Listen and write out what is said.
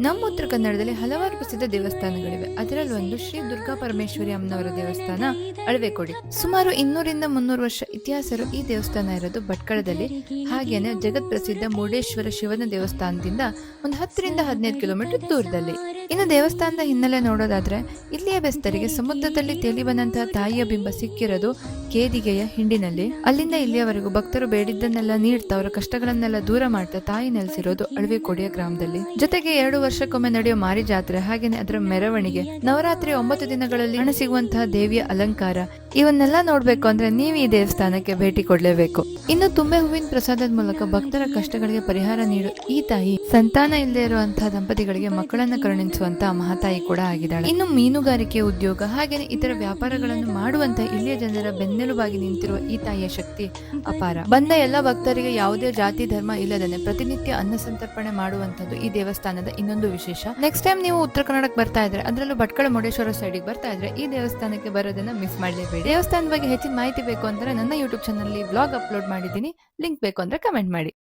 ನಮ್ಮ ಉತ್ತರ ಕನ್ನಡದಲ್ಲಿ ಹಲವಾರು ಪ್ರಸಿದ್ಧ ದೇವಸ್ಥಾನಗಳಿವೆ. ಅದರಲ್ಲಿ ಒಂದು ಶ್ರೀ ದುರ್ಗಾ ಪರಮೇಶ್ವರಿ ಅಮ್ಮನವರ ದೇವಸ್ಥಾನ ಅಳವೆಕೊಡಿ. ಸುಮಾರು 200 ರಿಂದ 300 ವರ್ಷ ಇತಿಹಾಸ ಇರೋ ಈ ದೇವಸ್ಥಾನ ಇರೋದು ಭಟ್ಕಳದಲ್ಲಿ. ಹಾಗೇನೆ ಜಗತ್ ಪ್ರಸಿದ್ಧ ಮುರುಡೇಶ್ವರ ಶಿವನ ದೇವಸ್ಥಾನದಿಂದ ಒಂದು 10 ರಿಂದ 15 ಕಿಲೋಮೀಟರ್ ದೂರದಲ್ಲಿ. ಇನ್ನು ದೇವಸ್ಥಾನದ ಹಿನ್ನೆಲೆ ನೋಡೋದಾದ್ರೆ, ಇಲ್ಲಿಯ ಬೆಸ್ತರಿಗೆ ಸಮುದ್ರದಲ್ಲಿ ತೇಲಿ ಬಂದಂತಹ ತಾಯಿಯ ಬಿಂಬ ಸಿಕ್ಕಿರೋದು ಕೇದಿಗೆಯ ಹಿಂಡಿನಲ್ಲಿ. ಅಲ್ಲಿಂದ ಇಲ್ಲಿಯವರೆಗೂ ಭಕ್ತರು ಬೇಡಿದ್ದನ್ನೆಲ್ಲ ನೀಡ್ತಾ ಅವರ ಕಷ್ಟಗಳನ್ನೆಲ್ಲ ದೂರ ಮಾಡ್ತಾ ತಾಯಿ ನೆಲೆಸಿರೋದು ಅಳವೆಕೊಡಿಯ ಗ್ರಾಮದಲ್ಲಿ. ಜೊತೆಗೆ 2 ವರ್ಷಕ್ಕೊಮ್ಮೆ ನಡೆಯೋ ಮಾರಿ ಜಾತ್ರೆ, ಹಾಗೇನೆ ಅದರ ಮೆರವಣಿಗೆ, ನವರಾತ್ರಿ 9 ದಿನಗಳಲ್ಲಿ ಕಾಣಸಿಗುವಂತಹ ದೇವಿಯ ಅಲಂಕಾರ, ಇವನ್ನೆಲ್ಲ ನೋಡ್ಬೇಕು ಅಂದ್ರೆ ನೀವು ಈ ದೇವಸ್ಥಾನಕ್ಕೆ ಭೇಟಿ ಕೊಡ್ಲೇಬೇಕು. ಇನ್ನು ತುಂಬೆ ಹೂವಿನ ಪ್ರಸಾದದ ಮೂಲಕ ಭಕ್ತರ ಕಷ್ಟಗಳಿಗೆ ಪರಿಹಾರ ನೀಡು ಈ ತಾಯಿ ಸಂತಾನ ಇಲ್ಲದೆ ಇರುವಂತಹ ದಂಪತಿಗಳಿಗೆ ಮಕ್ಕಳನ್ನ ಕರುಣಿಸುವಂತಹ ಮಹಾತಾಯಿ ಕೂಡ ಆಗಿದ್ದಾಳೆ. ಇನ್ನು ಮೀನುಗಾರಿಕೆ ಉದ್ಯೋಗ ಹಾಗೇನೆ ಇತರ ವ್ಯಾಪಾರಗಳನ್ನು ಮಾಡುವಂತಹ ಇಲ್ಲಿಯ ಜನರ ಬೆನ್ನೆಲುಬಾಗಿ ನಿಂತಿರುವ ಈ ತಾಯಿಯ ಶಕ್ತಿ ಅಪಾರ. ಬಂದ ಎಲ್ಲ ಭಕ್ತರಿಗೆ ಯಾವುದೇ ಜಾತಿ ಧರ್ಮ ಇಲ್ಲದೇನೆ ಪ್ರತಿನಿತ್ಯ ಅನ್ನ ಸಂತರ್ಪಣೆ ಮಾಡುವಂತದ್ದು ಈ ದೇವಸ್ಥಾನದ ಇನ್ನೊಂದು ವಿಶೇಷ. ನೆಕ್ಸ್ಟ್ ಟೈಮ್ ನೀವು ಉತ್ತರ ಕನ್ನಡಕ್ಕೆ ಬರ್ತಾ ಇದ್ರೆ, ಅದರಲ್ಲೂ ಭಟ್ಕಳ ಮುರುಡೇಶ್ವರ ಸೈಡಿಗೆ ಬರ್ತಾ ಇದ್ರೆ, ಈ ದೇವಸ್ಥಾನಕ್ಕೆ ಬರೋದನ್ನ ಮಿಸ್ ಮಾಡಲೇಬೇಡಿ. ದೇವಸ್ಥಾನದ ಬಗ್ಗೆ ಹೆಚ್ಚಿನ ಮಾಹಿತಿ ಬೇಕು ಅಂದ್ರೆ ನನ್ನ ಯೂಟ್ಯೂಬ್ ಚಾನಲ್ ವ್ಲಾಗ್ ಅಪ್ಲೋಡ್ ಮಾಡಿದ್ದೀನಿ. ಲಿಂಕ್ ಬೇಕು ಅಂದ್ರೆ ಕಮೆಂಟ್ ಮಾಡಿ.